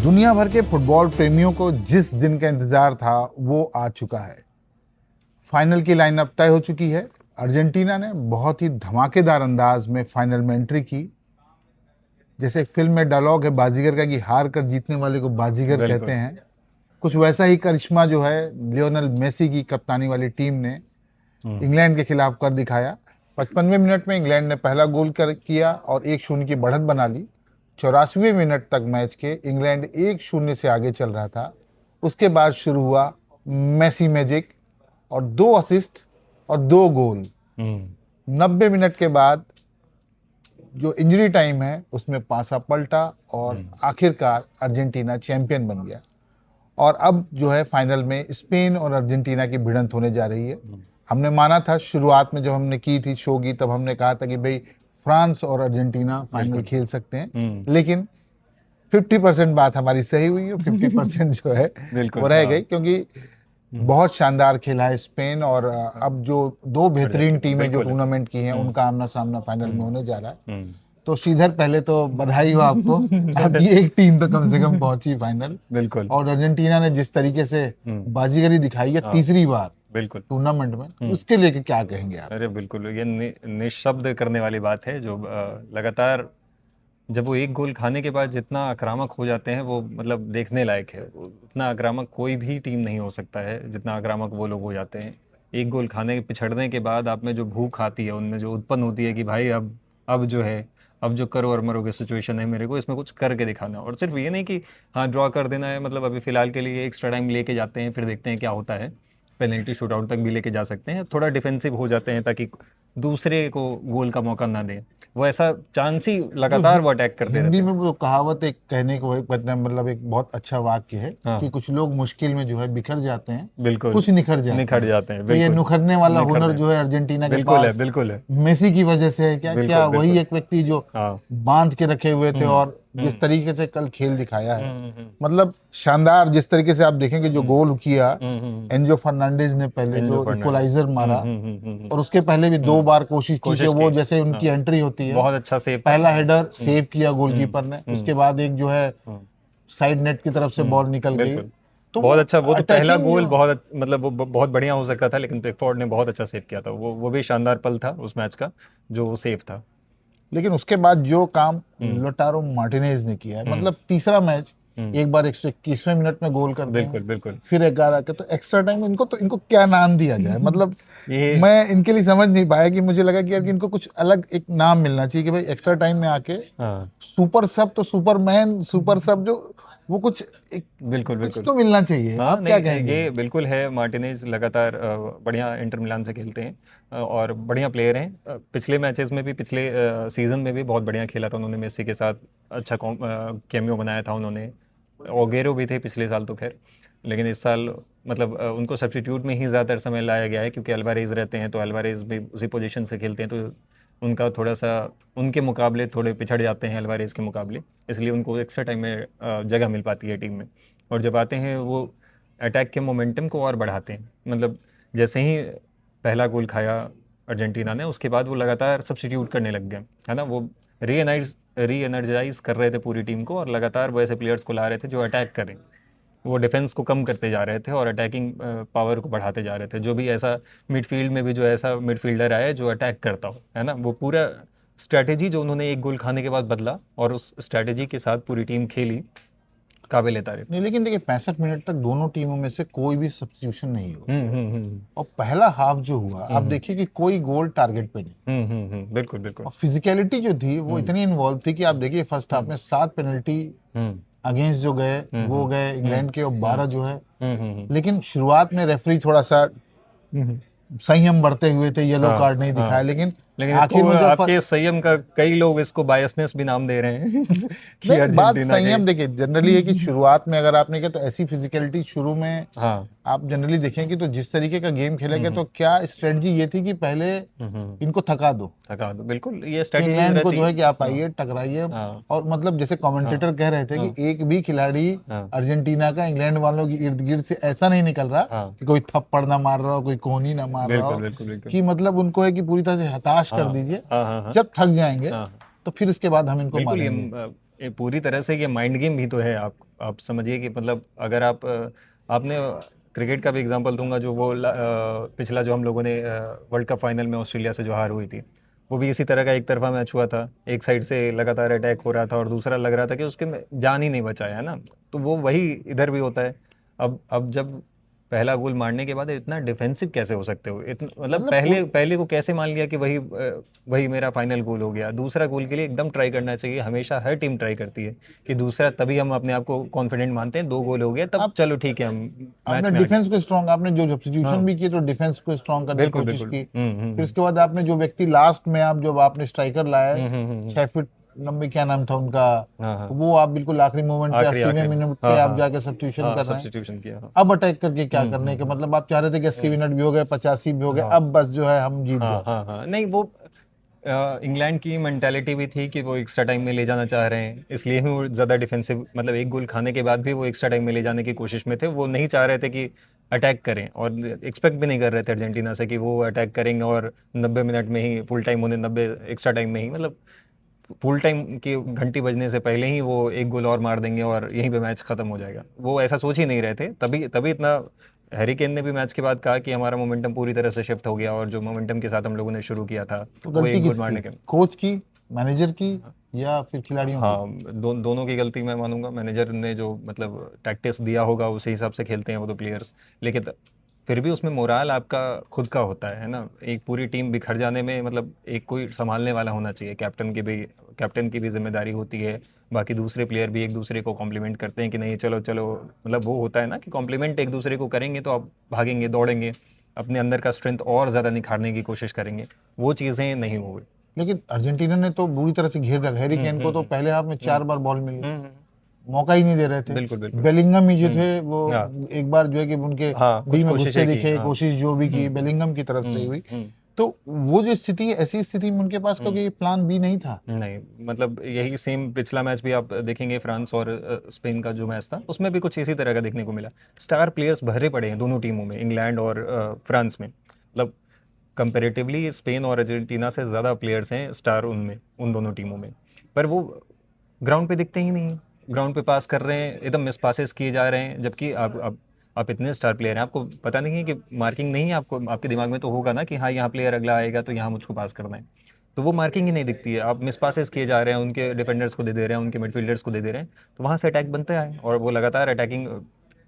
दुनिया भर के फुटबॉल प्रेमियों को जिस दिन का इंतजार था वो आ चुका है। फाइनल की लाइनअप तय हो चुकी है। अर्जेंटीना ने बहुत ही धमाकेदार अंदाज में फाइनल में एंट्री की। जैसे एक फिल्म में डायलॉग है बाजीगर का कि हार कर जीतने वाले को बाजीगर कहते हैं, कुछ वैसा ही करिश्मा जो है लियोनेल मेसी की कप्तानी वाली टीम ने इंग्लैंड के खिलाफ कर दिखाया। 55वें मिनट में इंग्लैंड ने पहला गोल किया और 1-0 की बढ़त बना ली। 84वें मिनट तक मैच के इंग्लैंड 1-0 से आगे चल रहा था। उसके बाद शुरू हुआ मेसी मैजिक और 2 असिस्ट और 2 गोल। 90 मिनट के बाद जो इंजरी टाइम है उसमें पासा पलटा और आखिरकार अर्जेंटीना चैंपियन बन गया। और अब जो है फाइनल में स्पेन और अर्जेंटीना की भिड़ंत होने जा रही है। हमने माना था शुरुआत में जब हमने की थी शो की, तब हमने कहा था कि भाई फ्रांस और अर्जेंटीना फाइनल खेल सकते हैं, लेकिन 50% बात हमारी सही हुई और 50% जो है वो रह गई, क्योंकि बहुत शानदार खेला है स्पेन। और अब जो 2 बेहतरीन टीमें जो टूर्नामेंट की हैं उनका आमना सामना फाइनल में होने जा रहा है। तो श्रीधर पहले तो बधाई हो आपको, आपकी एक टीम तो कम से कम पहुंची फाइनल। बिल्कुल। और अर्जेंटीना ने जिस तरीके से बाजीगरी दिखाई है तीसरी बार बिल्कुल टूर्नामेंट में, उसके लिए क्या कहेंगे आप? अरे बिल्कुल, ये निःशब्द करने वाली बात है। जो लगातार जब वो एक गोल खाने के बाद जितना आक्रामक हो जाते हैं वो मतलब देखने लायक है। उतना आक्रामक कोई भी टीम नहीं हो सकता है जितना आक्रामक वो लोग हो जाते हैं। एक गोल खाने पिछड़ने के बाद आप में जो भूख आती है, उनमें जो उत्पन्न होती है कि भाई अब जो है, अब जो करो और मरो की सिचुएशन है, मेरे को इसमें कुछ करके दिखाना। और सिर्फ ये नहीं कि हाँ ड्रॉ कर देना है, मतलब अभी फिलहाल के लिए एक्स्ट्रा टाइम लेके जाते हैं, फिर देखते हैं क्या होता है। पेनल्टी शूट आउट तक भी लेके जा सकते हैं, थोड़ा डिफेंसिव हो जाते हैं ताकि दूसरे को गोल का मौका ना दें। वो ऐसा चांस ही लगातार वो अटैक करते रहते हिंदी हैं। में वो कहावत एक कहने को मतलब एक बहुत अच्छा वाक्य है कि कुछ लोग मुश्किल में जो है बिखर जाते हैं, बिल्कुल, कुछ निखर जाते हैं। तो ये निखरने वाला हुनर जो है अर्जेंटीना के पास बिल्कुल है। मेसी की वजह से है। क्या वही एक व्यक्ति जो बांध के रखे हुए थे और जिस तरीके से कल खेल दिखाया है, मतलब शानदार। जिस तरीके से आप देखेंगे जो गोल किया एंजो फर्नांडिस ने पहले जो इक्वलाइजर मारा, और उसके पहले भी 2 बार कोशिश की थी, वो जैसे उनकी एंट्री होती है बहुत अच्छा सेव, पहला हेडर सेव किया गोलकीपर ने, उसके बाद एक जो है साइड नेट की तरफ से बॉल निकल गई। तो बहुत अच्छा, वो तो पहला गोल बहुत मतलब वो बहुत बढ़िया हो सकता था, लेकिन पिकफोर्ड ने बहुत अच्छा सेव किया था। वो भी शानदार पल था उस मैच का, जो वो सेव था। लेकिन उसके बाद जो काम लोटारो मार्टिनेज ने किया है, मतलब तीसरा मैच एक बार 121वें मिनट में गोल करते हैं, बिल्कुल फिर 11 के तो एक्स्ट्रा टाइम। इनको क्या नाम दिया जाए? मतलब मैं इनके लिए समझ नहीं पाया कि मुझे लगा कि यार इनको कुछ अलग एक नाम मिलना चाहिए कि भाई एक्स्ट्रा टाइम में आके सुपर सब, तो सुपरमैन, सुपर सब, जो वो कुछ एक बिल्कुल तो मिलना चाहिए। आप क्या कहेंगे? ये बिल्कुल है। मार्टिनेज लगातार बढ़िया इंटर मिलान से खेलते हैं और बढ़िया प्लेयर हैं। पिछले मैचेस में भी, पिछले सीजन में भी बहुत बढ़िया खेला था उन्होंने मेसी के साथ, अच्छा कैमियो बनाया था उन्होंने। ओगेरो भी थे पिछले साल तो खैर, लेकिन इस साल मतलब उनको सब्स्टिट्यूट में ही ज़्यादातर समय लाया गया है, क्योंकि अल्वारेज रहते हैं तो अल्वारेज भी उसी पोजीशन से खेलते हैं, तो उनका थोड़ा सा उनके मुकाबले थोड़े पिछड़ जाते हैं अल्वारेज के मुकाबले, इसलिए उनको एक्स्ट्रा टाइम में जगह मिल पाती है टीम में। और जब आते हैं वो अटैक के मोमेंटम को और बढ़ाते हैं। मतलब जैसे ही पहला गोल खाया अर्जेंटीना ने, उसके बाद वो लगातार सब्स्टिट्यूट करने लग गए, है ना। वो री एनर्जाइज कर रहे थे पूरी टीम को, और लगातार वो ऐसे प्लेयर्स को ला रहे थे जो अटैक करें। वो डिफेंस को कम करते जा रहे थे और अटैकिंग पावर को बढ़ाते जा रहे थे। जो भी ऐसा मिडफील्ड में भी जो ऐसा मिडफील्डर आया जो अटैक करता हो, है ना, वो पूरा स्ट्रैटेजी जो उन्होंने एक गोल खाने के बाद बदला और उस स्ट्रैटेजी के साथ पूरी टीम खेली, काबिल तारीफ। नहीं, लेकिन देखिए 65 मिनट तक दोनों टीमों में से कोई भी सब्स्टिट्यूशन नहीं हुआ। और पहला हाफ जो हुआ, आप देखिए कि कोई गोल टारगेट पे नहीं। बिल्कुल। और फिजिकलिटी जो थी वो इतनी इन्वॉल्व थी कि आप देखिए फर्स्ट हाफ में 7 पेनल्टी अगेंस्ट जो गए वो गए इंग्लैंड के, और 12 जो है। लेकिन शुरुआत में रेफरी थोड़ा सा संयम बरते हुए थे, येलो कार्ड नहीं दिखाया, लेकिन आखिर में आपके संयम का कई लोग इसको बायसनेस भी नाम दे रहे हैं कि नहीं, बात संयम देखिए जनरली है कि शुरुआत में अगर आपने किया तो ऐसी फिजिकलिटी शुरू में आप जनरली देखें कि तो जिस तरीके का गेम खेलेंगे, तो क्या स्ट्रेटजी ये थी कि पहले इनको थका दो। बिल्कुल, ये स्ट्रेटजी इंग्लैंड को जो है कि आप आइए टकराइए। और मतलब जैसे कमेंटेटर कह रहे थे कि एक भी खिलाड़ी अर्जेंटीना का इंग्लैंड वालों की इर्द गिर्द से ऐसा नहीं निकल रहा कि कोई थप्पड़ ना मार रहा हो, कोई कोहनी ना मार रहा हो, कि मतलब उनको है कि पूरी तरह से हताश कर दीजिए। जब थक जाएंगे तो फिर इसके बाद हम इनको मारेंगे। ये पूरी तरह से ये माइंड गेम भी तो है। आप समझिए कि मतलब अगर आपने क्रिकेट का भी एग्जांपल दूंगा, जो वो पिछला जो हम लोगों ने वर्ल्ड कप फाइनल में ऑस्ट्रेलिया से जो हार हुई थी, वो भी इसी तरह का एक तरफा मैच हुआ था। एक साइड से लगातार अटैक हो रहा था और दूसरा लग रहा था कि उसके में जान ही नहीं बचा है ना। तो वो वही इधर भी होता है। अब जब पहला गोल मारने के बाद इतना डिफेंसिव कैसे हो सकते हो, इतना मतलब मतलब पहले पहले को कैसे मान लिया कि वही मेरा फाइनल गोल हो गया। दूसरा गोल के लिए एकदम ट्राई करना चाहिए, हमेशा हर टीम ट्राई करती है कि दूसरा, तभी हम अपने आप को कॉन्फिडेंट मानते हैं। 2 गोल हो गया तब आप चलो ठीक है, हम आपने मैच में आगे। डिफेंस को स्ट्रॉन्ग, आपने जो सब्स्टिट्यूशन हाँ भी किए तो डिफेंस को स्ट्रॉन्ग करने की बिल्कुल कोशिश बिल्कुल। की। फिर उसके बाद आपने जो व्यक्ति लास्ट में आप जब आपने स्ट्राइकर लाया है, हम्म। 6 फीट लंबे, क्या नाम था उनका, हाँ हाँ। वो आप बिल्कुल आखिरी मोमेंट पे आखिरी 80वें आखिरी में। मिनट पे हाँ आप हाँ जाके सब्स्टिट्यूशन हाँ, कर रहे हैं। सब्स्टिट्यूशन किया। हाँ अब अटैक करके क्या करने के मतलब, आप चाह रहे थे कि 80 मिनट भी हो गए, 85 भी हो गए, हाँ अब बस जो है हम जीत हाँ गए। हाँ हाँ। नहीं, वो इंग्लैंड की मेंटालिटी भी थी कि वो एक्स्ट्रा टाइम में ले जाना चाह रहे हैं, इसलिए ही वो ज़्यादा डिफेंसिव, मतलब एक गोल खाने के बाद भी वो एक्स्ट्रा टाइम में ले जाने की कोशिश में थे। वो नहीं चाह रहे थे कि अटैक करें, और एक्सपेक्ट भी नहीं कर रहे थे अर्जेंटीना से कि वो अटैक करेंगे और 90 मिनट में ही, फुल टाइम होने 90 एक्स्ट्रा टाइम में ही, मतलब फुल टाइम की घंटी बजने से पहले ही वो एक गोल और मार देंगे और यहीं पे मैच खत्म हो जाएगा। वो ऐसा सोच ही नहीं रहे थे। तभी तभी इतना, हैरी केन ने भी मैच के बाद कहा कि हमारा मोमेंटम पूरी तरह से शिफ्ट हो गया, और जो मोमेंटम के साथ हम लोगों ने शुरू किया था तो वो गलती एक गोल किसकी, मारने के। कोच की, मैनेजर की, या फिर खिलाड़ियों की? हाँ, दोनों की गलती मैं मानूंगा। मैनेजर ने जो मतलब टैक्टिक्स दिया होगा उसी हिसाब से खेलते हैं वो तो प्लेयर्स, लेकिन फिर भी उसमें मोराल आपका खुद का होता है ना। एक पूरी टीम बिखर जाने में मतलब एक कोई संभालने वाला होना चाहिए। कैप्टन की भी जिम्मेदारी होती है। बाकी दूसरे प्लेयर भी एक दूसरे को कॉम्प्लीमेंट करते हैं कि नहीं चलो चलो, मतलब वो होता है ना कि कॉम्प्लीमेंट एक दूसरे को करेंगे तो आप भागेंगे दौड़ेंगे, अपने अंदर का स्ट्रेंथ और ज़्यादा निखारने की कोशिश करेंगे। वो चीज़ें नहीं हो गई। लेकिन अर्जेंटीना ने तो बुरी तरह से घेर रखा, हैरी केन को तो पहले हाफ में 4 बार बॉल मिली, हम्म। मौका ही नहीं दे रहे थे। बिल्कुल बिल्कुल। बेलिंगम ही जो थे वो हाँ एक बार जो है कि उनके हाँ, डी कुछ में घुसते कोशिशें की। दिखे, हाँ। कोशिश जो भी की हम्म बेलिंगम की तरफ से ही हुई। हम्म। तो वो जो स्थिति है, ऐसी स्थिति में उनके पास क्योंकि प्लान बी नहीं था। नहीं, मतलब यही सेम पिछला मैच भी आप देखेंगे, फ्रांस और स्पेन का जो मैच था उसमें भी कुछ इसी तरह का देखने को मिला। स्टार प्लेयर्स भरे पड़े हैं दोनों टीमों में, इंग्लैंड और फ्रांस में। मतलब कंपैरेटिवली स्पेन और अर्जेंटीना से ज़्यादा प्लेयर्स हैं स्टार उनमें, उन दोनों टीमों में। पर वो ग्राउंड पे दिखते ही नहीं हैं। ग्राउंड पे पास कर रहे हैं, एकदम मिस पासेस किए जा रहे हैं, जबकि आप इतने स्टार प्लेयर हैं, आपको पता नहीं है कि मार्किंग नहीं है आपको, आपके दिमाग में तो होगा ना कि हाँ यहाँ प्लेयर अगला आएगा तो यहाँ मुझको पास करना है। तो वो मार्किंग ही नहीं दिखती है। आप मिस पासेस किए जा रहे हैं, उनके डिफेंडर्स को दे दे रहे हैं, उनके मिडफील्डर्स को दे दे रहे हैं, तो वहाँ से अटैक बनता है। और वो लगातार अटैकिंग,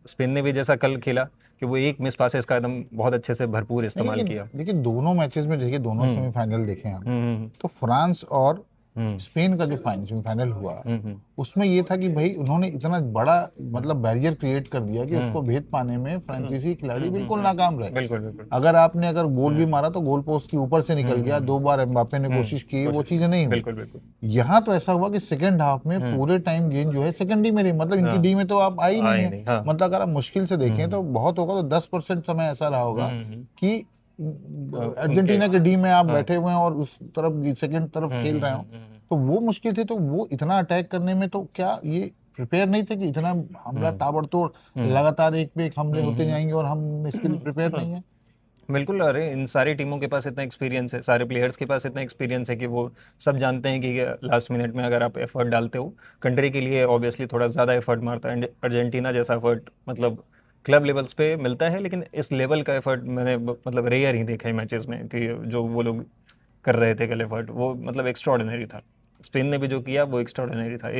स्पेन ने भी जैसा कल खेला कि वो एक मिस पासेस का एकदम बहुत अच्छे से भरपूर नहीं, इस्तेमाल लेकिन किया। लेकिन दोनों मैचेस में देखिए, दोनों हम्म सेमीफाइनल देखे हम, हम्म तो फ्रांस और हम्म स्पेन का जो सेमीफाइनल हुआ, हम्म उसमें ये था कि भाई उन्होंने इतना बड़ा मतलब बैरियर क्रिएट कर दिया कि उसको भेद पाने में फ्रांसीसी खिलाड़ी बिल्कुल नाकाम रहे। बिल्कुल बिल्कुल। अगर गोल भी मारा तो गोल पोस्ट के ऊपर से निकल गया, 2 बार एम्बापे ने कोशिश की, वो चीजें नहीं हुई। बिल्कुल बिल्कुल। यहाँ तो ऐसा हुआ कि सेकंड हाफ में पूरे टाइम गेंद जो है सेकंड डी में रही, मतलब इनकी हाँ, डी में तो आप आई नहीं आए है। नहीं। हाँ। मतलब अगर आप मुश्किल से देखें तो बहुत होगा तो 10% समय ऐसा रहा होगा कि उनके। अर्जेंटीना के डी में आप हाँ। बैठे हुए हैं और उस तरफ सेकंड तरफ खेल रहे हो, तो वो मुश्किल थी। तो वो इतना अटैक करने में तो क्या ये प्रिपेयर नहीं थे कि इतना हमला ताबड़तोड़ लगातार एक पे एक हमले होते जाएंगे और हम इसके लिए प्रिपेयर नहीं है? बिल्कुल। अरे इन सारी टीमों के पास इतना एक्सपीरियंस है, सारे प्लेयर्स के पास इतना एक्सपीरियंस है कि वो सब जानते हैं कि लास्ट मिनट में अगर आप एफर्ट डालते हो कंट्री के लिए, ऑब्वियसली थोड़ा ज़्यादा एफर्ट मारता है। अर्जेंटीना जैसा एफर्ट मतलब क्लब लेवल्स पे मिलता है, लेकिन इस लेवल का एफर्ट मैंने मतलब रेयर ही देखा है मैचेस में, कि जो वो लोग कर रहे थे कल एफर्ट, वो मतलब एक्स्ट्राऑर्डिनरी था। स्पेन ने भी जो किया वो एक्स्ट्राऑर्डिनरी था।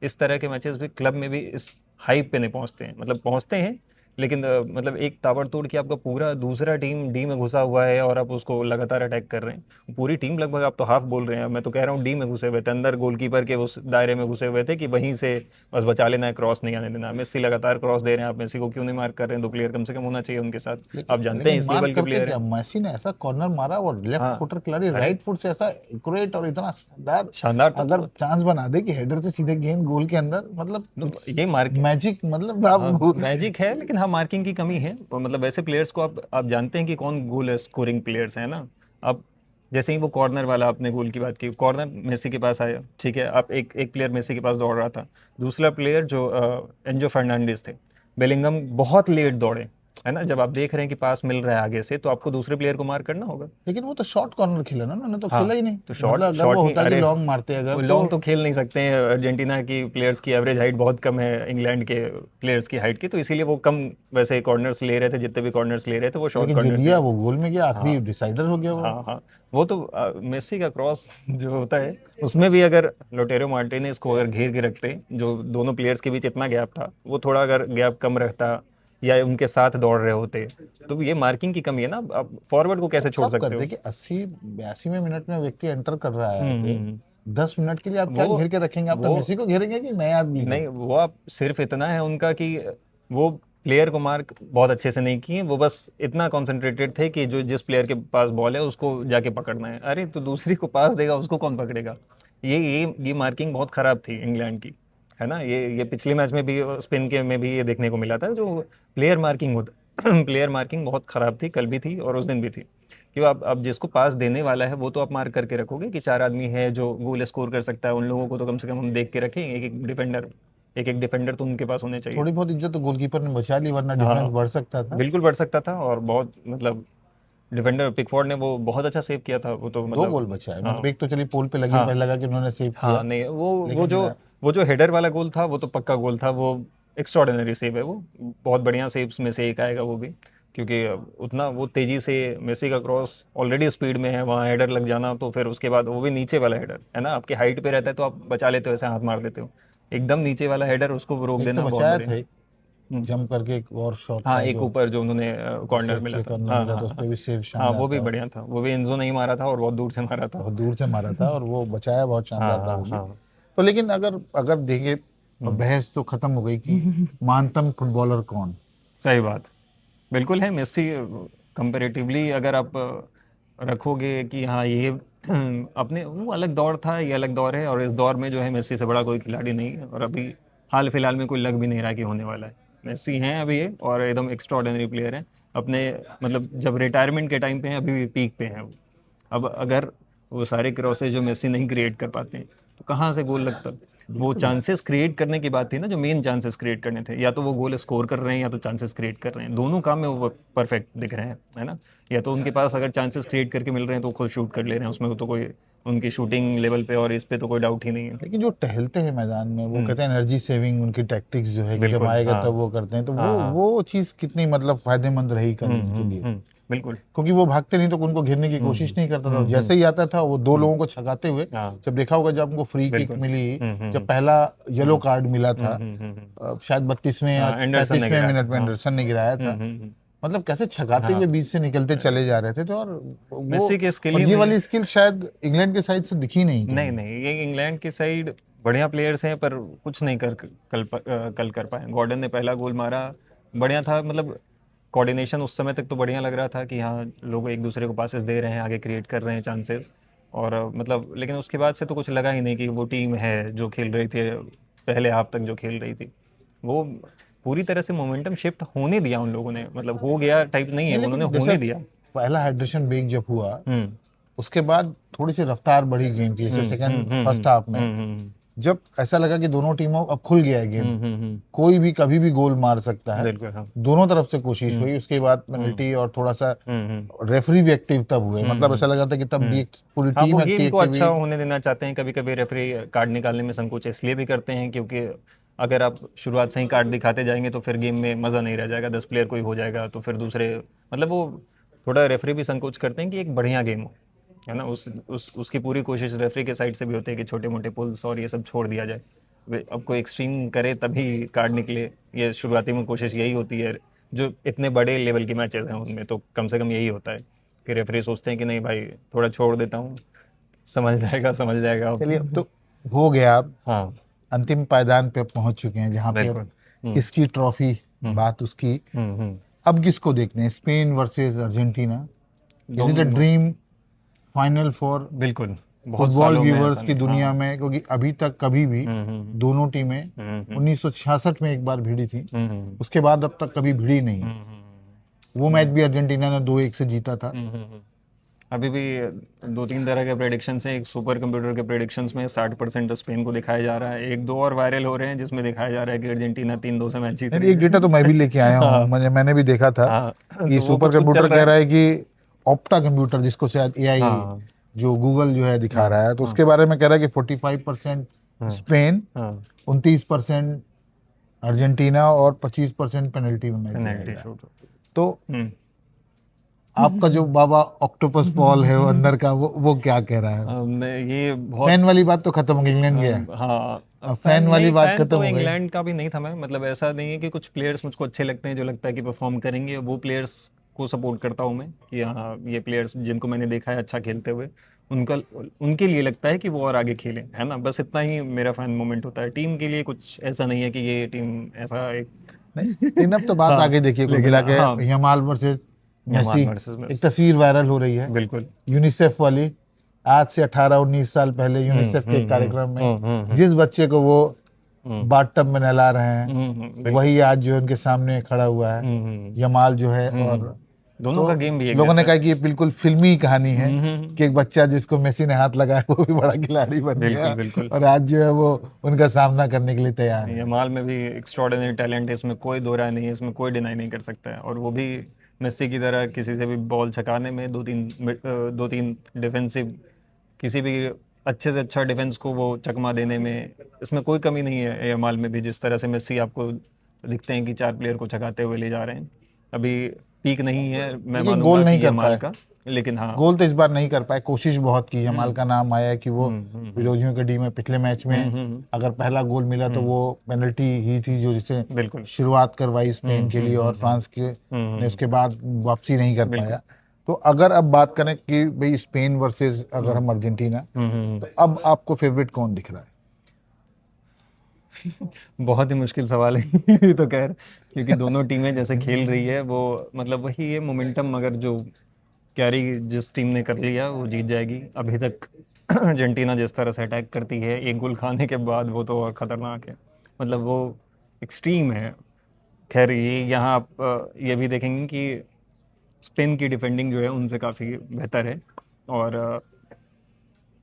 इस तरह के मैचेस भी क्लब में भी इस हाइप पे नहीं पहुंचते हैं, मतलब पहुंचते हैं लेकिन मतलब एक ताबड़तोड़ कि आपका पूरा दूसरा टीम डी में घुसा हुआ है और आप उसको लगातार अटैक कर रहे हैं। पूरी टीम लगभग, आप तो हाफ बोल रहे हैं, मैं तो कह रहा हूँ डी में घुसे हुए थे, अंदर गोलकीपर के उस दायरे में घुसे हुए थे कि वहीं से बस बचा लेना है, क्रॉस नहीं आने देना। मेसी लगातार क्रॉस दे रहे हैं, आप मेसी को क्यों नहीं मार्क कर रहे हैं? 2 प्लेयर कम से कम होना चाहिए उनके साथ, आप जानते हैं इस मार्क लेवल के करते प्लेयर क्या, हैं। मेसी ने ऐसा कॉर्नर मारा और लेफ्ट हाँ। फुटर खिलाड़ी अरे राइट फुट से ऐसा एक्यूरेट और इतना शानदार, शानदार था अगर तो चांस बना दे कि हेडर से सीधे गेंद गोल के अंदर, मतलब ये मार्क। मैजिक, मतलब हाँ, आप मैजिक है, लेकिन हाँ मार्किंग की कमी है। और मतलब ऐसे प्लेयर्स को आप जानते हैं कि कौन गोल स्कोरिंग प्लेयर्स हैं ना। अब जैसे ही वो कॉर्नर वाला, आपने गोल की बात की, कॉर्नर मेसी के पास आया, ठीक है, आप एक प्लेयर मेसी के पास दौड़ रहा था, दूसरा प्लेयर जो एंजो फर्नांडिस थे, बेलिंगम बहुत लेट दौड़े, है ना, जब आप देख रहे हैं कि पास मिल रहा है आगे से, तो आपको दूसरे प्लेयर को मार करना होगा। लेकिन वो तो शॉर्ट कॉर्नर खेला ना, उन्होंने तो हाँ, खेला ही नहीं। तो शॉर्ट मतलब अगर शॉर्ट वो नहीं, होता कि अरे लॉन्ग मारते अगर वो तो लॉन्ग तो खेल नहीं सकते हैं, अर्जेंटीना की प्लेयर्स की एवरेज हाइट बहुत कम है इंग्लैंड के प्लेयर्स की हाइट की, तो इसीलिए वो कम वैसे कॉर्नर्स ले रहे थे, जितने भी कॉर्नर्स ले रहे थे वो शॉर्ट लेकिन जो कॉर्नर से। लिया वो गोल में गया, हाँ आखिरी डिसाइडर हो गया वो। हाँ हाँ, वो तो मेसी का क्रॉस जो होता है, उसमें भी अगर लोटेरो मार्टिनेज को अगर घेर के रखते, जो दोनों प्लेयर्स के बीच इतना गैप था, वो थोड़ा अगर गैप कम रखता या उनके साथ दौड़ रहे होते, तो ये मार्किंग की कमी है ना, आप फॉरवर्ड को कैसे छोड़ कब सकते करते हो। कि 80-82वें मिनट में व्यक्ति एंटर कर रहा है हम्म आके, हम्म, हम्म। 10 मिनट के लिए आप क्या वो घेर के रखेंगे? आप तो वो मेसी को घेरेंगे कि नए आदमी को? नहीं, वो आप सिर्फ इतना है उनका कि वो प्लेयर को मार्क बहुत अच्छे से नहीं किए, वो बस इतना कॉन्सेंट्रेटेड थे कि जो जिस प्लेयर के पास बॉल है उसको जाके पकड़ना है। अरे तो दूसरी को पास देगा, उसको कौन पकड़ेगा। ये मार्किंग बहुत खराब थी इंग्लैंड की, है ना। ये पिछले मैच में भी, स्पेन के में भी ये देखने को मिला था, जो प्लेयर मार्किंग होता प्लेयर मार्किंग बहुत खराब थी, कल भी थी और उस दिन भी थी। क्यों, आप जिसको पास देने वाला है वो तो आप मार्क करके रखोगे कि 4 आदमी है जो गोल स्कोर कर सकता है, उन लोगों को तो कम से कम हम देख के रखें। एक एक डिफेंडर तो उनके पास होने चाहिए। थोड़ी बहुत इज्जत तो गोलकीपर ने बचा ली, वरना डिफरेंस हाँ, बढ़ सकता था। बिल्कुल बढ़ सकता था, और बहुत मतलब डिफेंडर पिकफोर्ड ने वो बहुत अच्छा सेव किया था, वो तो 2 गोल मतलब। बचाए, हाँ मतलब एक तो चलिए पोल पे लगी, हाँ पहले लगा कि उन्होंने सेव हाँ, किया। नहीं लेकिन वो जो हेडर वाला गोल था वो तो पक्का गोल था, वो एक्स्ट्राऑर्डिनरी सेव है, वो बहुत बढ़िया सेव्स में से एक आएगा वो भी, क्योंकि उतना वो तेजी से मेसी का क्रॉस ऑलरेडी स्पीड में है, वहाँ हेडर लग जाना, तो फिर उसके बाद वो भी नीचे वाला हेडर है ना, आपके हाइट पे रहता है तो आप बचा लेते हो, ऐसे हाथ मार देते हो, एकदम नीचे वाला हेडर, उसको रोक एक तो देना बहुत बचाया बढ़िया। था, एक हम्म। जंप करके एक और शॉट हाँ, था एक जो ऊपर जो उन्होंने कॉर्नर सेफ मिला किया, था, कॉर्नर हाँ मिला हाँ था, उस हाँ पर भी सेव हाँ, शानदार वो भी था। बढ़िया था, वो भी एंजो नहीं मारा था और बहुत दूर से मारा था। बहुत दूर से मारा था और वो बचाया बहुत हाँ शानदार था हाँ वो भी। हाँ। तो लेकिन अगर अगर देखें, अब हम्म। बहस तो खत्म हो गई कि महानतम फुटबॉलर कौन। सही बात, बिल्कुल है मेस्सी। कंपैरेटिवली अगर आप रखोगे कि हाँ ये अपने, वो अलग दौर था, ये अलग दौर है, और इस दौर में जो है मेस्सी से बड़ा कोई खिलाड़ी नहीं है, और अभी हाल फिलहाल में कोई लग भी नहीं रहा कि होने वाला है। मेस्सी हैं अभी ये, और एकदम एक्स्ट्राऑर्डिनरी प्लेयर हैं अपने, मतलब जब रिटायरमेंट के टाइम पे हैं, अभी भी पीक पे हैं वो। अब अगर वो सारे क्रॉसेज जो मेस्सी नहीं क्रिएट कर पाते हैं, तो कहाँ से गोल लगता। वो बिल्कुल। चांसेस क्रिएट करने की बात थी ना, जो मेन चांसेस क्रिएट करने थे, या तो वो गोल स्कोर कर रहे हैं या तो चांसेस क्रिएट कर रहे हैं, दोनों काम में वो परफेक्ट दिख रहे हैं, है ना। या तो उनके पास अगर चांसेस क्रिएट करके मिल रहे हैं तो खुद शूट कर ले रहे हैं, उसमें तो कोई उनकी शूटिंग लेवल पे और इस पे तो कोई डाउट ही नहीं है। लेकिन जो टहलते हैं मैदान में, वो हम्म, कहते हैं एनर्जी सेविंग, उनकी टैक्टिक्स जो है कि जब बिल्कुल, आएगा हाँ तब वो करते हैं, तो हाँ वो हाँ, वो चीज़ कितनी मतलब फायदेमंद रही कल उनके लिए। बिल्कुल। क्योंकि वो भागते नहीं तो उनको घेरने की हम्म कोशिश नहीं करता था, हम्म जैसे ही आता था वो 2 लोगों हम्म, को छकाते हुए। हाँ, जब देखा होगा, जब उनको फ्री किक बिल्कुल। मिली, जब हम्म, पहला येलो हम्म कार्ड मिला था, हम्म। शायद 32वें या हाँ, एंडरसन ने 35वें गिराया था, मिनट में हाँ। एंडरसन ने गिराया था। हम्म। मतलब कैसे छकाते हुए हाँ, बीच से निकलते चले जा रहे थे, तो और वो, मेस्सी के स्किल और ही ये मुझे, वाली स्किल शायद इंग्लैंड के साइड से दिखी नहीं नहीं कहीं। नहीं, ये इंग्लैंड की साइड बढ़िया प्लेयर्स हैं, पर कुछ नहीं कल कर पाए। गॉर्डन ने पहला गोल मारा, बढ़िया था, मतलब कोऑर्डिनेशन उस समय तक तो बढ़िया लग रहा था कि हाँ लोग एक दूसरे को पासेस दे रहे हैं, आगे क्रिएट कर रहे हैं चांसेस, और मतलब लेकिन उसके बाद से तो कुछ लगा ही नहीं कि वो टीम है जो खेल रही थी पहले हाफ तक, जो खेल रही थी वो पूरी तरह से मोमेंटम शिफ्ट होने दिया उन लोगों ने, मतलब हो गया टाइप नहीं है, नहीं, उन्होंने लेकिन जैसे होने दिया। पहला हाइड्रेशन ब्रेक जब हुआ, हम्म उसके बाद थोड़ी सी रफ्तार बढ़ी गेम की, जैसे सेकंड फर्स्ट हाफ में, जब ऐसा लगा कि दोनों टीमों अब खुल गया है गेम, कोई भी कभी भी गोल मार सकता है, बिल्कुल, हाँ। दोनों तरफ से कोशिश हम्म हुई। उसके बाद हम्म पेनल्टी और थोड़ा सा हम्म रेफरी भी एक्टिव तब हुए, मतलब ऐसा लगा था कि तब हम्म। पूरी हाँ, वो टीम गेम को एक्टिव अच्छा हुई। होने देना चाहते हैं, कभी कभी रेफरी कार्ड निकालने में संकोच इसलिए भी करते हैं क्योंकि अगर आप शुरुआत से ही कार्ड दिखाते जाएंगे तो फिर गेम में मज़ा नहीं रह जाएगा, 10 प्लेयर कोई हो जाएगा तो फिर दूसरे, मतलब वो थोड़ा रेफरी भी संकोच करते हैं कि एक बढ़िया गेम हो, है ना। उसकी पूरी कोशिश रेफरी के साइड से भी होती है कि छोटे मोटे पुल्स और ये सब छोड़ दिया जाए, अब कोई एक्सट्रीम करे तभी कार्ड निकले, ये शुरुआती में कोशिश यही होती है। जो इतने बड़े लेवल के मैचेस हैं उनमें तो कम से कम यही होता है कि रेफरी सोचते हैं कि नहीं भाई, थोड़ा छोड़ देता हूँ, समझ जाएगा चलिए, अब अब। तो हो गया। अब हाँ, अंतिम पायदान पे पहुंच चुके हैं, जहां पे अब बिल्कुल। किसकी ट्रॉफी, हम्म बात उसकी। हम्म। अब किसको देखते हैं, Spain versus Argentina? Is it a दोनों, ड्रीम फाइनल फॉर बिल्कुल, बहुत फुटबॉल सालों में व्यूवर्स ऐसा की नहीं, हाँ। दुनिया में? क्योंकि अभी तक कभी भी हम्म। दोनों टीमें हम्म 1966 में एक बार भिड़ी थी, हम्म उसके बाद अब तक कभी भिड़ी नहीं है। हम्म वो मैच भी अर्जेंटीना ने 2-1 से जीता था। हम्म। अभी भी 2-3 तरह के प्रेडिक्शंस हैं। एक सुपर कंप्यूटर के प्रेडिक्शंस में 60% स्पेन को दिखाया जा रहा है, एक दो और वायरल हो रहे हैं जिसमें दिखाया जा रहा है कि अर्जेंटीना 3-2 से मैच जीत नहीं, रही एक है। डेटा तो मैं भी लेके आया हूँ, मैंने भी देखा था हाँ, कि तो वो सुपर कुछ कुछ चल कंप्यूटर रहा कह रहा है। है कि ऑप्टा कंप्यूटर, जिसको शायद एआई हाँ, जो गूगल जो है दिखा हाँ, रहा है, तो हाँ, उसके बारे में कह रहा है कि 45% हाँ, स्पेन, हाँ, 29% अर्जेंटीना और 25% पेनल्टी में मैच पेनल्टी जाएगा। शूट। तो हम्म। आपका जो बाबा ऑक्टोपस पॉल है वो अंदर का, वो क्या कह रहा है? ये बहुत फैन वाली बात तो खत्म हो गई, इंग्लैंड गया, हाँ, अब फैन फैन वाली नहीं, बात फैन खत्म तो हो गई। इंग्लैंड का भी नहीं था मैं, मतलब ऐसा नहीं है कि कुछ प्लेयर्स मुझको अच्छे लगते हैं जो लगता है कि परफॉर्म करेंगे, वो प्लेयर्स को सपोर्ट करता हूँ मैं कि हाँ ये प्लेयर्स जिनको मैंने देखा है अच्छा खेलते हुए, उनका उनके लिए लगता है कि वो और आगे खेलें, है ना, बस इतना ही मेरा फैन मोमेंट होता है। टीम के लिए कुछ ऐसा नहीं है कि ये टीम ऐसा एक नहीं, लेकिन अब तो बात हाँ, आगे देखिए, कुल लेकिन मिला हाँ, के Yamal versus Yamal Messi, versus एक मेसी, तस्वीर वायरल हो रही है बिल्कुल। यूनिसेफ वाली। आज से 18-19 साल पहले यूनिसेफ के एक कार्यक्रम में जिस बच्चे को वो हम्म, बाथटब में नहला रहे हैं, बिल्कुल। वही आज जो उनके सामने खड़ा हुआ है, यमाल जो है। और दोनों का तो गेम भी एक लोगों ने जैसा है। कहा कि ये बिल्कुल फिल्मी कहानी है हम्म, कि एक बच्चा जिसको मेसी ने हाथ लगाया वो भी बड़ा खिलाड़ी बन बिल्कुल गया, बिल्कुल। और आज जो है वो उनका सामना करने के लिए तैयार है। यमाल में भी एक्स्ट्रॉर्डिनरी टैलेंट है, इसमें कोई दो राय नहीं है, इसमें कोई डिनाई नहीं कर सकता है, और वो भी मेस्सी की तरह किसी से भी बॉल छकाने में, दो तीन डिफेंसिव, किसी भी अच्छे से अच्छा डिफेंस को वो चकमा देने में, इसमें कोई कमी नहीं है यमाल में भी। जिस तरह से मेस्सी आपको दिखते हैं कि 4 प्लेयर को छकाते हुए ले जा रहे हैं, अभी पीक नहीं है मैं लेकिन गोल मानूंगा नहीं कि कर यमाल पाए, का, लेकिन हाँ। गोल तो इस बार नहीं कर पाए, कोशिश बहुत की। यमाल हम्म, का नाम आया है कि वो हम्म, विरोधियों के डी में पिछले मैच में अगर पहला गोल मिला तो वो पेनल्टी ही थी जो जिसे बिल्कुल। शुरुआत करवाई स्पेन के लिए, और फ्रांस के ने उसके बाद वापसी नहीं कर बिल्कुल। पाया। तो अगर अब बात करें कि भाई स्पेन वर्सेस अगर हम अर्जेंटीना, तो अब आपको फेवरेट कौन दिख रहा है? बहुत ही मुश्किल सवाल है ये तो खैर, क्योंकि दोनों टीमें जैसे खेल रही है वो, मतलब वही है मोमेंटम, अगर जो कैरी जिस टीम ने कर लिया वो जीत जाएगी। अभी तक अर्जेंटीना जिस तरह से अटैक करती है एक गोल खाने के बाद, वो तो और खतरनाक है, मतलब वो एक्सट्रीम है। खैर ये यहाँ आप ये भी देखेंगे कि स्पेन की डिफेंडिंग जो है उनसे काफ़ी बेहतर है, और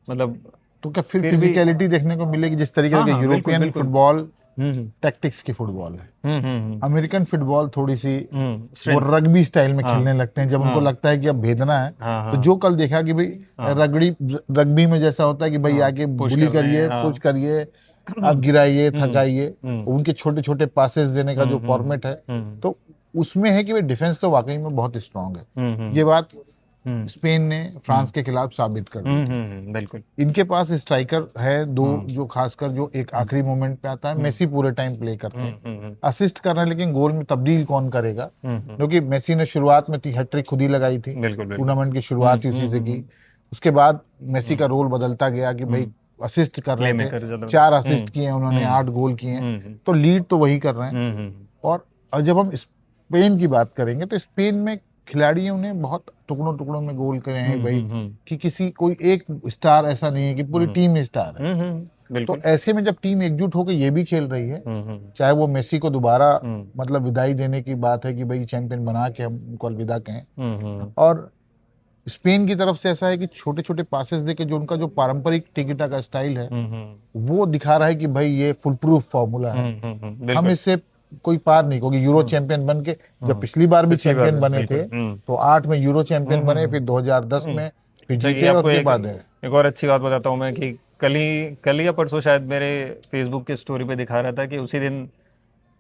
मतलब तो क्या फिर फिर भी फिजिकलिटी देखने को मिलेगी जिस तरीके हाँ के हाँ, बिल्कुल यूरोपियन बिल्कुल। फुटबॉल हम्म, टैक्टिक्स की फुटबॉल है? हम्म, अमेरिकन फुटबॉल थोड़ी सी वो स्ट्रेंथ। रग्बी स्टाइल में हाँ, खेलने लगते हैं, जब उनको हाँ, लगता है कि अब भेदना है। हाँ, तो हाँ, जो कल देखा कि भाई हाँ, रग्बी में जैसा होता है कि भाई हाँ, आके पुश बुली कर रहे हैं, करिए, पुश हाँ। करिए, आप गिराइए, हम्म, थकाइए, हम्म, उनके छोटे छोटे पासेस देने का जो फॉर्मेट है, हम्म, तो उसमें है कि भाई डिफेंस तो वाकई में बहुत स्ट्रांग है। हम्म, ये बात हम्म, स्पेन ने फ्रांस के खिलाफ साबित कर दी थी। बिल्कुल। इनके पास स्ट्राइकर है दो, हम्म, जो खासकर जो एक आखिरी मोमेंट पे आता है, हम्म, मेसी पूरे टाइम प्ले करते हैं, हम्म, असिस्ट कर रहे हैं, लेकिन गोल में तब्दील कौन करेगा? हम्म, क्योंकि मेसी ने शुरुआत में हैट्रिक खुद ही लगाई थी, बिल्कुल बिल्कुल। टूर्नामेंट की शुरुआत ही उसी से की। उसके बाद मेसी का रोल बदलता गया कि भाई असिस्ट कर प्ले रहे थे, मेकर ज़्यादा। 4 असिस्ट किए उन्होंने, 8 गोल किए हैं, तो लीड तो वही कर रहे हैं। और जब हम स्पेन की बात करेंगे तो स्पेन में खिलाड़ियों ने बहुत टुकड़ों टुकड़ों में गोल करे हैं भाई, कि किसी कोई एक स्टार ऐसा नहीं है कि पूरी टीम स्टार है। तो बिल्कुल। ऐसे में जब टीम एकजुट होकर ये भी खेल रही है, हम्म, चाहे वो मेसी को दोबारा मतलब विदाई देने की बात है कि भाई चैंपियन बना के हम उनको अलविदा कहें, और स्पेन की तरफ से ऐसा है कि छोटे छोटे पासेस देके जो उनका जो पारंपरिक टिकिटा का स्टाइल है वो दिखा रहा है कि भाई ये फुल प्रूफ फॉर्मूला है, हम बिल्कुल। इससे कोई पार नहीं, क्योंकि यूरो चैंपियन बन के जब पिछली बार भी पिछली बार चैंपियन बने बिल्कुल। थे, तो 8 में यूरो चैंपियन बने, फिर 2010 में फिर अच्छा, ये जीते, और आपको उसके एक बाद है। एक और अच्छी बात बताता हूँ मैं कि कल ही या परसों शायद मेरे फेसबुक की स्टोरी पे दिखा रहा था कि उसी दिन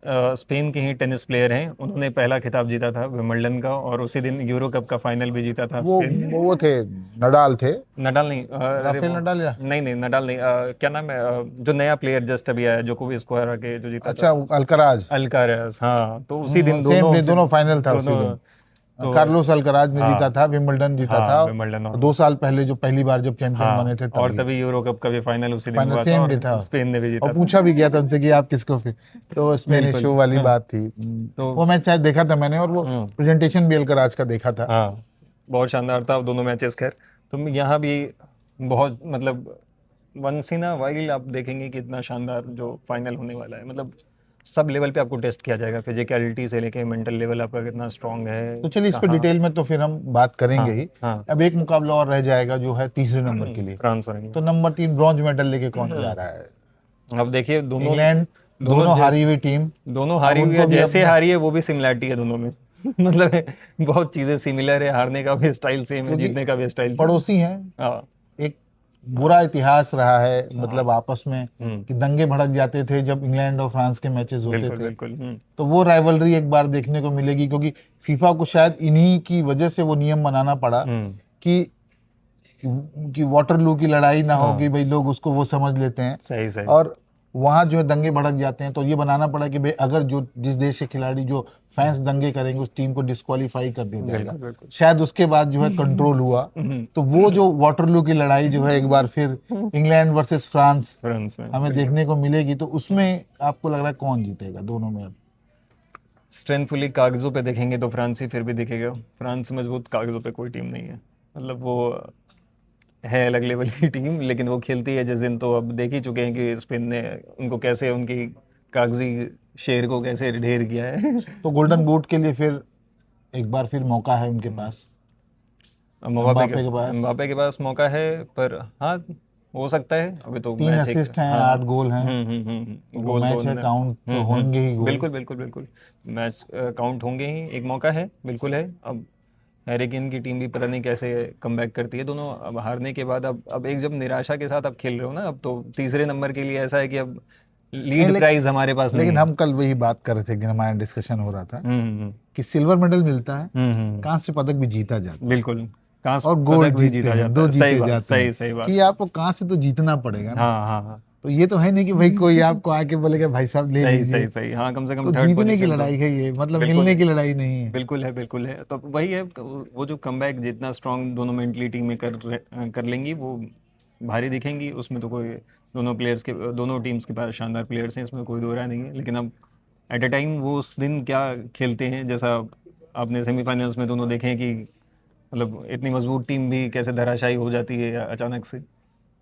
स्पेन के ही टेनिस प्लेयर हैं, उन्होंने पहला खिताब जीता था विंबलडन का, और उसी दिन यूरो कप का फाइनल भी जीता था वो स्पेन ने। वो थे, नडाल थे, नडाल नहीं, अरे राफेल वो नडाल या नहीं नहीं, नडाल नहीं, क्या नाम है, जो नया प्लेयर जस्ट अभी आया जोकोविच को हरा के जो जीता अच्छा था, अल्कराज। अल्काराज। हाँ, तो उसी दिन सेम दोनों फाइनल था उसी दोनों दिन। तो कार्लोस अल्कराज ने जीता हाँ, था, विंबलडन जीता हाँ था, विंबलडन, और 2 साल पहले जो पहली बार जब चैंपियन बने हाँ, थे और तभी तभी यूरो कप का भी फाइनल उसी दिन फाइनल हुआ था सेम डे और था। स्पेन ने भी और जीता था। पूछा भी गया था उनसे कि आप किसको तो स्पेनिश बिल्कुल। शो वाली हाँ, बात थी। तो वो मैच शायद देखा था मैंने, और वो प्रेजेंटेशन भी अल्कराज का देखा था। हाँ, बहुत शानदार था दोनों मैचेस। खैर तो यहाँ भी बहुत, मतलब वंस इन अ वाइल आप देखेंगे कि इतना शानदार जो फाइनल होने वाला है, मतलब सब लेवल पे आपको टेस्ट किया जाएगा, फिजिकलिटी से लेके मेंटल लेवल आपका कितना स्ट्रांग है। तो चलिए इस पे कहाँ। डिटेल में तो फिर हम बात करेंगे हाँ ही। हाँ। अब एक मुकाबला और रह जाएगा जो है तीसरे नंबर के लिए। फ्रांस और तो नंबर 3 ब्रॉन्ज मेडल लेके कौन जा इंग्लैंड। रहा है? अब देखिए दोनों इंग्लैंड, दोनों दोनों हारी जैस हुई टीम। दोनों अब हारी हुई उनको है, भी जैसे अपने, हारी है वो भी सिमिलैरिटी है दोनों में मतलब बहुत चीजें सिमिलर है, हारने का भी स्टाइल सेम है, क्योंकि जीतने का भी स्टाइल सेम है। पड़ोसी हैं, हाँ एक बुरा इतिहास रहा है हाँ। मतलब आपस में हम्म। कि दंगे भड़क जाते थे जब इंग्लैंड और फ्रांस के मैचेस होते बिल्कुल थे। बिल्कुल। तो वो राइवलरी एक बार देखने को मिलेगी, क्योंकि फीफा को शायद इन्हीं की वजह से वो नियम बनाना पड़ा हम्म। कि कि वाटरलू की लड़ाई ना हो, हाँ कि भाई लोग उसको वो समझ लेते हैं सही सही। और वहां जो है दंगे भड़क जाते हैं। तो ये बनाना पड़ा कि भाई अगर जो जिस देश के खिलाड़ी जो फैंस दंगे करेंगे उस टीम को डिस्क्वालीफाई कर दिया जाएगा। बिल्कुल बिल्कुल। शायद उसके बाद जो है कंट्रोल हुआ। तो वो जो वाटरलू की लड़ाई जो है एक बार फिर इंग्लैंड वर्सेस फ्रांस फ्रांस में हमें देखने को मिलेगी। तो उसमें आपको लग रहा है कौन जीतेगा दोनों में? अब स्ट्रेंथफुली कागजों पे देखेंगे तो फ्रांस ही फिर भी दिखेगा। फ्रांस मजबूत, कागजों पे कोई टीम नहीं है। मतलब वो है अलग लेवल की टीम, लेकिन वो खेलती है जिस दिन, तो अब देख ही चुके हैं कि स्पेन ने उनको कैसे, उनकी कागजी शेर को कैसे ढेर किया है तो गोल्डन बूट के लिए फिर एक बार फिर मौका है उनके पास, एम्बापे के पास। एम्बापे के पास मौका है, पर हाँ हो सकता है। अभी तो 3 मैच एक, असिस्ट हैं, हाँ 8 गोल हैं। तो वो गोल तो मैच है, उन्होंने, काउंट तो होंगे ही गोल। बिल्कुल बिल्कुल बिल्कुल। मैच काउंट होंगे ही, एक मौका है, बिल्कुल है। अब हैरी केन की टीम भी पता नहीं कैसे कमबैक करती है दोनों। अब हारने के बाद अब एक जब निराशा के साथ अब खेल रहे हो ना, अब तो तीसरे नंबर के लिए ऐसा है कि अब नहीं, लीड प्राइज हमारे पास नहीं लेकिन है। हम कल वही बात कर रहे थे कि हमारा डिस्कशन हो रहा था हम्म। कि सिल्वर मेडल मिलता है, हम्म। कांस्य पदक भी जीता जाता है बिल्कुल। कांस्य और पदक गोल्ड भी जीतते जीता हैं, जाता 2 है, सही जीते बात, जाते सही हैं सही बात। कि आपको कांस्य तो जीतना पड़ेगा ना। हाँ हाँ हाँ। तो ये तो है नहीं कि भाई कोई आपको आके बोलेगा भाई साहब ले सही लीजिए। सही सही, हाँ कम से कम तो थर्ड जीतने की पोजीशन तो। लड़ाई है ये, मतलब बिल्कुल मिलने की लड़ाई नहीं है। बिल्कुल है, बिल्कुल है। तो वही है, वो जो कमबैक जितना स्ट्रांग दोनों मेंटली टीम में कर लेंगी, वो भारी दिखेंगी। उसमें तो कोई, दोनों टीम्स के पास शानदार प्लेयर्स हैं, इसमें कोई दो राय नहीं है। लेकिन अब एट अ टाइम वो उस दिन क्या खेलते हैं, जैसा आपने सेमीफाइनल्स में दोनों देखे हैं कि मतलब इतनी मजबूत टीम भी कैसे धराशायी हो जाती है अचानक से।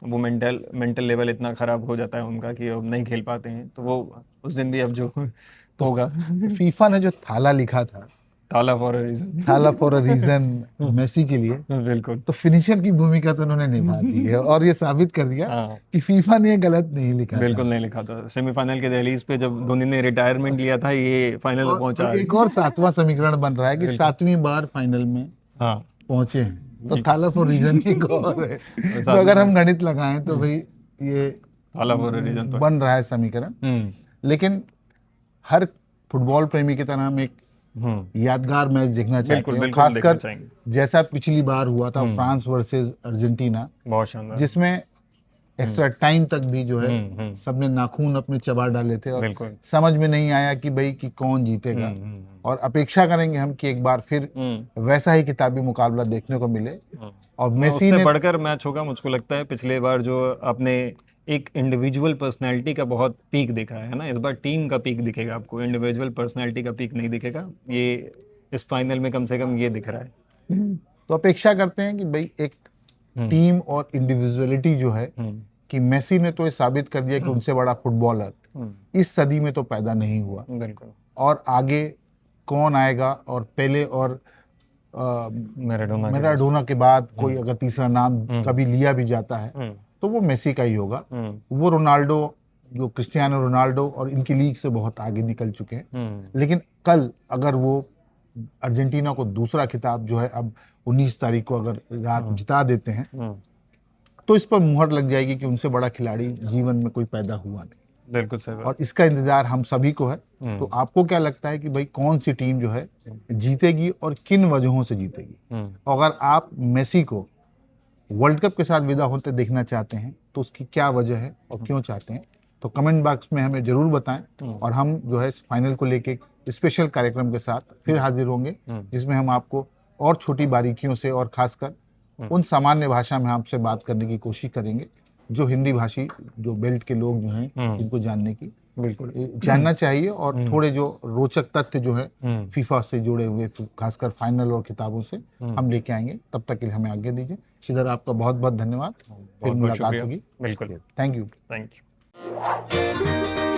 वो मेंटल लेवल इतना ख़राब हो जाता है उनका कि अब नहीं खेल पाते हैं। तो वो उस दिन भी अब जो तो होगा फीफा ने जो थाला लिखा था, ताला फॉर अ रीजन थाला फॉर अ रीजन मेसी के लिए, बिल्कुल। तो फिनिशर की भूमिका तो उन्होंने निभा दी है और ये साबित कर दिया हाँ कि फीफा ने गलत नहीं लिखा बिल्कुल था। नहीं लिखा था। सेमीफाइनल के दहलीज पे जब धोनी ने रिटायरमेंट लिया था, ये फाइनल में पहुंचा और एक और 7वां समीकरण बन रहा है कि बिल्कुल। 7वीं बार फाइनल में हाँ पहुंचे हैं। तो बिल्कुल। थाला फॉर रीजन एक और है। और तो साथ अगर में हम गणित लगाएं तो भाई ये ताला फॉर अ रीजन तो है। बन रहा है समीकरण। लेकिन हर फुटबॉल प्रेमी की तरह हम एक यादगार मैच देखना चाहते बिल्कुल हैं, और बिल्कुल देखना खासकर चाहेंगे। जैसा पिछली बार हुआ था फ्रांस वर्सेस अर्जेंटीना, बहुत शानदार। जिसमें एक्स्ट्रा टाइम तक भी जो है सबने नाखून अपने चबा डाले थे और बिल्कुल। समझ में नहीं आया कि भाई कि कौन जीतेगा। और अपेक्षा करेंगे हम कि एक बार फिर वैसा ही किताबी मुकाबला देखने को मिले। और मेसी उससे ने, बढ़कर मैच होगा मुझको लगता है। पिछले बार जो आपने एक इंडिविजुअल पर्सनैलिटी का बहुत पीक देखा है ना, इस बार टीम का पीक दिखेगा आपको, इंडिविजुअल पर्सनैलिटी का पीक नहीं दिखेगा। ये इस फाइनल में कम से कम ये दिख रहा है। तो अपेक्षा करते हैं कि भाई एक टीम और इंडिविजुअलिटी जो है, कि मेसी ने तो ये साबित कर दिया कि उनसे बड़ा फुटबॉलर इस सदी में तो पैदा नहीं हुआ। बिल्कुल। और आगे कौन आएगा, और पेले और मैराडोना के बाद कोई अगर तीसरा नाम कभी लिया भी जाता है तो वो मेसी का ही होगा। वो रोनाल्डो, जो क्रिस्टियानो रोनाल्डो और इनकी लीग से बहुत आगे निकल चुके हैं। लेकिन कल अगर वो अर्जेंटीना को दूसरा खिताब जो है अब 19 तारीख को अगर रात जिता देते हैं, तो इस पर मुहर लग जाएगी कि उनसे बड़ा खिलाड़ी जीवन में कोई पैदा हुआ नहीं। बिल्कुल सही बात। और इसका इंतजार हम सभी को है। तो आपको क्या लगता है कि भाई कौन सी टीम जो है जीतेगी और किन वजहों से जीतेगी? अगर आप मेसी को वर्ल्ड कप के साथ विदा होते देखना चाहते हैं तो उसकी क्या वजह है और क्यों चाहते हैं, तो कमेंट बॉक्स में हमें जरूर बताएं। और हम जो है इस फाइनल को लेके एक स्पेशल कार्यक्रम के साथ फिर हाजिर होंगे, जिसमें हम आपको और छोटी बारीकियों से और खासकर उन सामान्य भाषा में आपसे बात करने की कोशिश करेंगे जो हिंदी भाषी जो बेल्ट के लोग जो हैं जिनको जानने की बिल्कुल जानना चाहिए। और थोड़े जो रोचक तथ्य जो है फीफा से जुड़े हुए, खासकर फाइनल और किताबों से हम लेके आएंगे। तब तक के लिए हमें आगे दीजिए। श्रीधर, आपका बहुत बहुत धन्यवाद। फिर मुलाकात होगी। बिल्कुल। Thank you. Thank you.